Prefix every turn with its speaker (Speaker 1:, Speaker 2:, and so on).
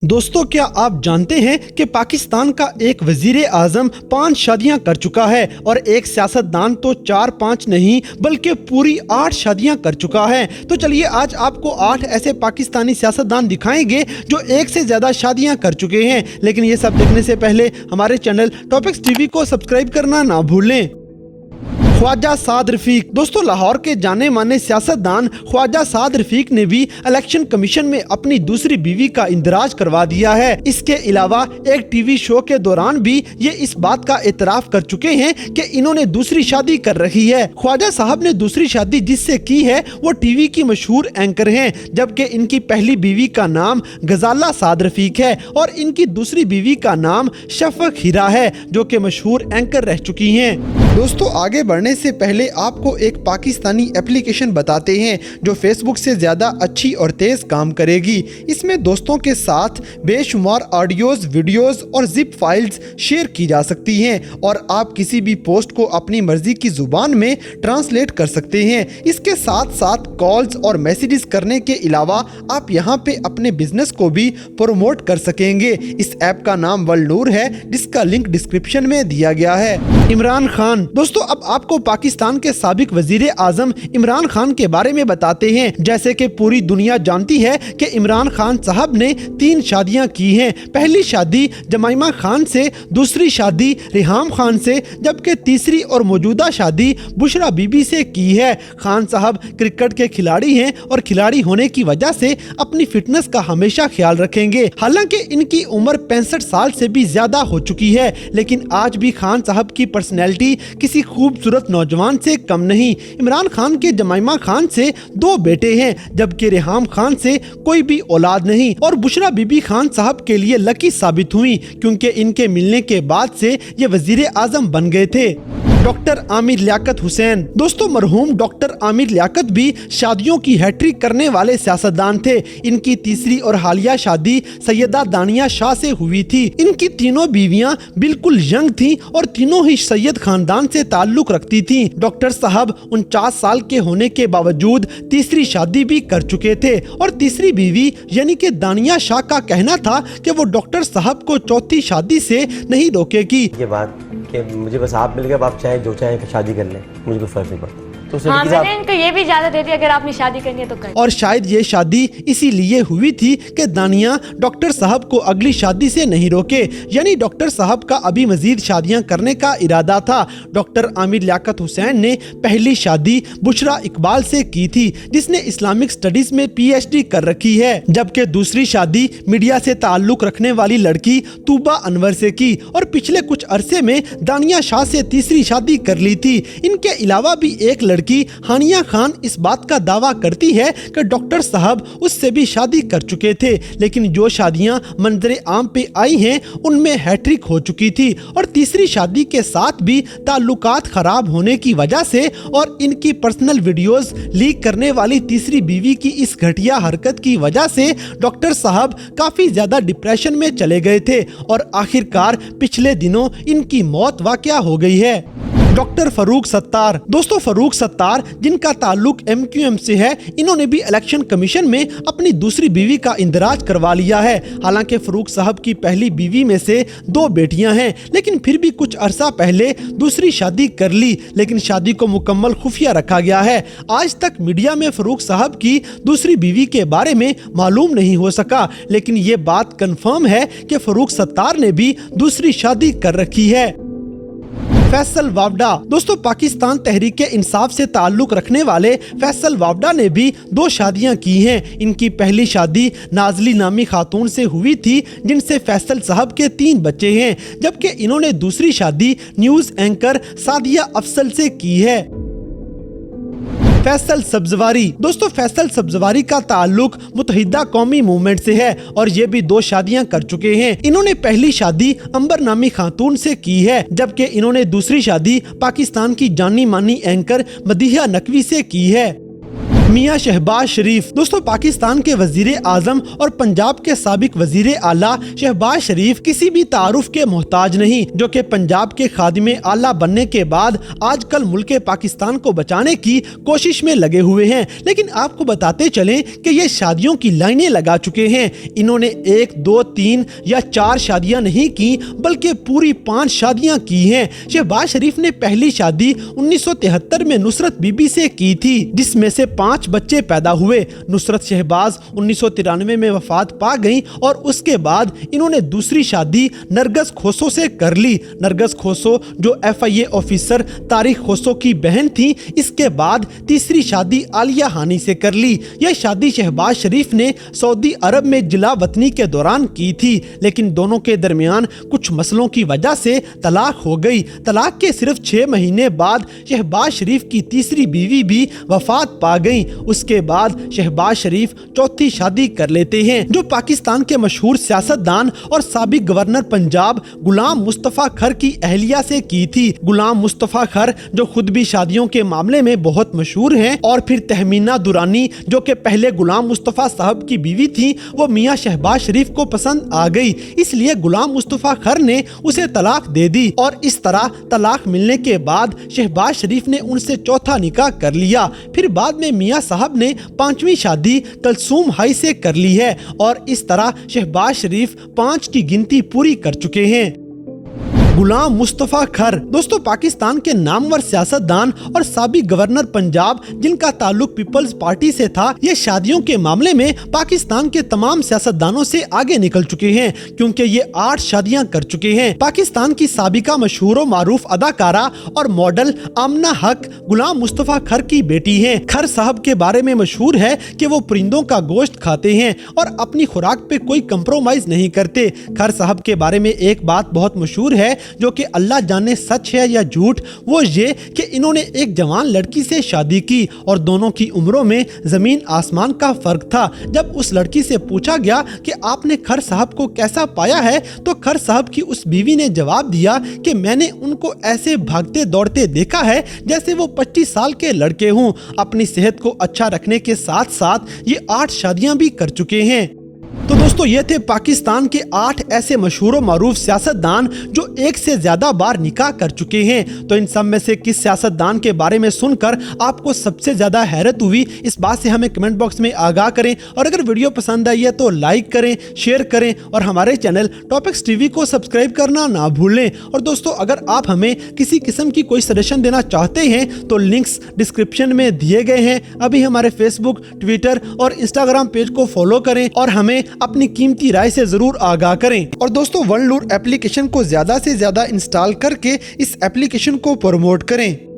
Speaker 1: दोस्तों, क्या आप जानते हैं कि पाकिस्तान का एक वजीर आजम 5 शादियां कर चुका है और एक सियासतदान तो 4-5 नहीं बल्कि पूरी 8 शादियां कर चुका है। तो चलिए आज आपको 8 ऐसे पाकिस्तानी सियासतदान दिखाएंगे जो एक से ज्यादा शादियां कर चुके हैं। लेकिन ये सब देखने से पहले हमारे चैनल टॉपिक्स टीवी को सब्सक्राइब करना ना भूलें। ख्वाजा साद रफीक। दोस्तों, लाहौर के जाने माने सियासतदान ख्वाजा साद रफीक ने भी इलेक्शन कमीशन में अपनी दूसरी बीवी का इंदराज करवा दिया है। इसके अलावा एक टीवी शो के दौरान भी ये इस बात का एतराफ कर चुके हैं कि इन्होंने दूसरी शादी कर रखी है। ख्वाजा साहब ने दूसरी शादी जिससे की है वो टीवी की मशहूर एंकर हैं, जबकि इनकी पहली बीवी का नाम गजाला साद रफीक है और इनकी दूसरी बीवी का नाम शफक हीरा है, जो कि मशहूर एंकर रह चुकी हैं। दोस्तों, आगे बढ़ने से पहले आपको एक पाकिस्तानी एप्लीकेशन बताते हैं जो फेसबुक से ज़्यादा अच्छी और तेज़ काम करेगी। इसमें दोस्तों के साथ बेशुमार ऑडियोज़, वीडियोज़ और जिप फाइल्स शेयर की जा सकती हैं और आप किसी भी पोस्ट को अपनी मर्ज़ी की ज़ुबान में ट्रांसलेट कर सकते हैं। इसके साथ साथ कॉल्स और मैसेजेस करने के अलावा आप यहाँ पे अपने बिजनेस को भी प्रमोट कर सकेंगे। इस ऐप का नाम वलनूर है, जिसका लिंक डिस्क्रिप्शन में दिया गया है। इमरान खान। दोस्तों, अब आपको पाकिस्तान के साबिक वजीर आजम इमरान खान के बारे में बताते हैं। जैसे कि पूरी दुनिया जानती है कि इमरान खान साहब ने 3 शादियां की हैं। पहली शादी जमाइमा खान से, दूसरी शादी रिहाम खान से, जबकि तीसरी और मौजूदा शादी बुशरा बीबी से की है। खान साहब क्रिकेट के खिलाड़ी हैं और खिलाड़ी होने की वजह से अपनी फिटनेस का हमेशा ख्याल रखेंगे। हालांकि इनकी उम्र 65 साल से भी ज्यादा हो चुकी है, लेकिन आज भी खान साहब की पर्सनैलिटी किसी खूबसूरत नौजवान से कम नहीं। इमरान खान के जमाइमा खान से 2 बेटे हैं, जबकि रिहाम खान से कोई भी औलाद नहीं और बुशरा बीबी खान साहब के लिए लकी साबित हुई, क्योंकि इनके मिलने के बाद से ये वजीर आजम बन गए थे। डॉक्टर आमिर लियाकत हुसैन। दोस्तों, मरहूम डॉक्टर आमिर लियाकत भी शादियों की हैट्रिक करने वाले सियासतदान थे। इनकी तीसरी और हालिया शादी सैयदा दानिया शाह से हुई थी। इनकी तीनों बीवियां बिल्कुल यंग थीं और तीनों ही सैयद खानदान से ताल्लुक रखती थीं। डॉक्टर साहब 49 साल के होने के बावजूद तीसरी शादी भी कर चुके थे और तीसरी बीवी यानी कि दानिया शाह का कहना था कि वो डॉक्टर साहब को चौथी शादी से नहीं रोकेगी।
Speaker 2: ये बात कि मुझे बस आप मिल गए, आप चाहे जो चाहे शादी कर लें, मुझे कोई फर्क नहीं पड़ता। तो
Speaker 3: हाँ, मैंने इनको ये भी इजाजत दे दी, अगर आपने शादी करनी है तो कर।
Speaker 1: और शायद ये शादी इसीलिए हुई थी कि दानिया डॉक्टर साहब को अगली शादी से नहीं रोके, यानी डॉक्टर साहब का अभी मजीद शादियां करने का इरादा था। डॉक्टर आमिर लियाकत हुसैन ने पहली शादी बुशरा इकबाल से की थी, जिसने इस्लामिक स्टडीज में PhD कर रखी है, जबकि दूसरी शादी मीडिया से ताल्लुक रखने वाली लड़की तूबा अनवर से की और पिछले कुछ अरसे में दानिया शाह से तीसरी शादी कर ली थी। इनके अलावा भी एक लड़की हानिया खान इस बात का दावा करती है कि डॉक्टर साहब उससे भी शादी कर चुके थे, लेकिन जो शादियां मंजरे आम पे आई हैं उनमें हैट्रिक हो चुकी थी और तीसरी शादी के साथ भी ताल्लुकात खराब होने की वजह से और इनकी पर्सनल वीडियोस लीक करने वाली तीसरी बीवी की इस घटिया हरकत की वजह से डॉक्टर साहब काफी ज्यादा डिप्रेशन में चले गए थे और आखिरकार पिछले दिनों इनकी मौत वाकया हो गई है। डॉक्टर फरूक सत्तार। दोस्तों, फरूक सत्तार जिनका ताल्लुक MQM से है, इन्होंने भी इलेक्शन कमीशन में अपनी दूसरी बीवी का इंदराज करवा लिया है। हालांकि फरूक साहब की पहली बीवी में से 2 बेटियां हैं, लेकिन फिर भी कुछ अरसा पहले दूसरी शादी कर ली, लेकिन शादी को मुकम्मल खुफिया रखा गया है। आज तक मीडिया में फरूक साहब की दूसरी बीवी के बारे में मालूम नहीं हो सका, लेकिन ये बात कंफर्म है कि फरूक सत्तार ने भी दूसरी शादी कर रखी है। फैसल वावडा। दोस्तों, पाकिस्तान तहरीक इंसाफ से ताल्लुक रखने वाले फैसल वावडा ने भी 2 शादियां की हैं। इनकी पहली शादी नाजली नामी खातून से हुई थी, जिनसे फैसल साहब के 3 बच्चे हैं, जबकि इन्होंने दूसरी शादी न्यूज एंकर सादिया अफसल से की है। फैसल सब्जवारी। दोस्तों, फैसल सब्जवारी का ताल्लुक मुत्तहिदा कौमी मूवमेंट से है और ये भी 2 शादियां कर चुके हैं। इन्होंने पहली शादी अंबर नामी खातून से की है, जबकि इन्होंने दूसरी शादी पाकिस्तान की जानी मानी एंकर मदीहा नकवी से की है। मियां शहबाज शरीफ। दोस्तों, पाकिस्तान के वजीर आजम और पंजाब के साबिक वजीर आला शहबाज शरीफ किसी भी तारुफ के मोहताज नहीं, जो कि पंजाब के खादिमे आला बनने के बाद आजकल मुल्क पाकिस्तान को बचाने की कोशिश में लगे हुए हैं। लेकिन आपको बताते चलें कि ये शादियों की लाइनें लगा चुके हैं। इन्होंने 1, 2, 3 या 4 शादियां नहीं की, बल्कि पूरी 5 शादियां की हैं। शहबाज शरीफ ने पहली शादी 1973 में नुसरत बीबी से की थी, जिसमें से 5 बच्चे पैदा हुए। नुसरत शहबाज 1993 में वफात पा गईं और उसके बाद इन्होंने दूसरी शादी नरगस खोसो से कर ली। नरगस खोसो जो FIA ऑफिसर तारिक खोसो की बहन थी। इसके बाद तीसरी शादी आलिया हानी से कर ली। यह शादी शहबाज शरीफ ने सऊदी अरब में जिला वतनी के दौरान की थी, लेकिन दोनों के दरमियान कुछ मसलों की वजह से तलाक हो गई। तलाक के सिर्फ 6 महीने बाद शहबाज शरीफ की तीसरी बीवी भी वफात पा गई। उसके बाद शहबाज शरीफ चौथी शादी कर लेते हैं, जो पाकिस्तान के मशहूर सियासतदान और साबिक गवर्नर पंजाब गुलाम मुस्तफा खर की अहलिया से की थी। गुलाम मुस्तफा खर जो खुद भी शादियों के मामले में बहुत मशहूर हैं, और फिर तहमीना दुरानी जो कि पहले गुलाम मुस्तफा साहब की बीवी थी, वो मियां शहबाज शरीफ को पसंद आ गई, इसलिए गुलाम मुस्तफा खर ने उसे तलाक दे दी। और इस तरह तलाक मिलने के बाद शहबाज शरीफ ने उनसे चौथा निकाह कर लिया। फिर बाद में मियां साहब ने 5वीं शादी कलसूम हाई से कर ली है, और इस तरह शहबाज शरीफ 5 की गिनती पूरी कर चुके हैं। गुलाम मुस्तफा खर। दोस्तों, पाकिस्तान के नामवर सियासतदान और साबिक गवर्नर पंजाब जिनका ताल्लुक पीपल्स पार्टी से था, ये शादियों के मामले में पाकिस्तान के तमाम सियासतदानों से आगे निकल चुके हैं, क्योंकि ये 8 शादियां कर चुके हैं। पाकिस्तान की साबिका मशहूर और मारूफ अदाकारा और मॉडल आमना हक गुलाम मुस्तफा खर की बेटी हैं। खर साहब के बारे में मशहूर है कि वो परिंदों का गोश्त खाते हैं और अपनी खुराक पे कोई कंप्रोमाइज नहीं करते। खर साहब के बारे में एक बात बहुत मशहूर है, जो कि अल्लाह जाने सच है या झूठ, वो ये कि इन्होंने एक जवान लड़की से शादी की और दोनों की उम्रों में जमीन आसमान का फर्क था। जब उस लड़की से पूछा गया कि आपने खर साहब को कैसा पाया है, तो खर साहब की उस बीवी ने जवाब दिया कि मैंने उनको ऐसे भागते दौड़ते देखा है जैसे वो 25 साल के लड़के हों। अपनी सेहत को अच्छा रखने के साथ साथ ये 8 शादियां भी कर चुके हैं। तो दोस्तों, ये थे पाकिस्तान के 8 ऐसे मशहूर और मारूफ सियासतदान जो एक से ज्यादा बार निकाह कर चुके हैं। तो इन सब में से किस सियासतदान के बारे में सुनकर आपको सबसे ज्यादा हैरत हुई, इस बात से हमें कमेंट बॉक्स में आगाह करें। और अगर वीडियो पसंद आई है तो लाइक करें, शेयर करें और हमारे चैनल टॉपिक्स टीवी को सब्सक्राइब करना ना भूलें। और दोस्तों, अगर आप हमें किसी किस्म की कोई सजेशन देना चाहते हैं तो लिंक्स डिस्क्रिप्शन में दिए गए हैं। अभी हमारे फेसबुक, ट्विटर और इंस्टाग्राम पेज को फॉलो करें और हमें अपनी कीमती राय से जरूर आगाह करें। और दोस्तों, वर्ल्ड लूर एप्लीकेशन को ज्यादा से ज्यादा इंस्टॉल करके इस एप्लीकेशन को प्रमोट करें।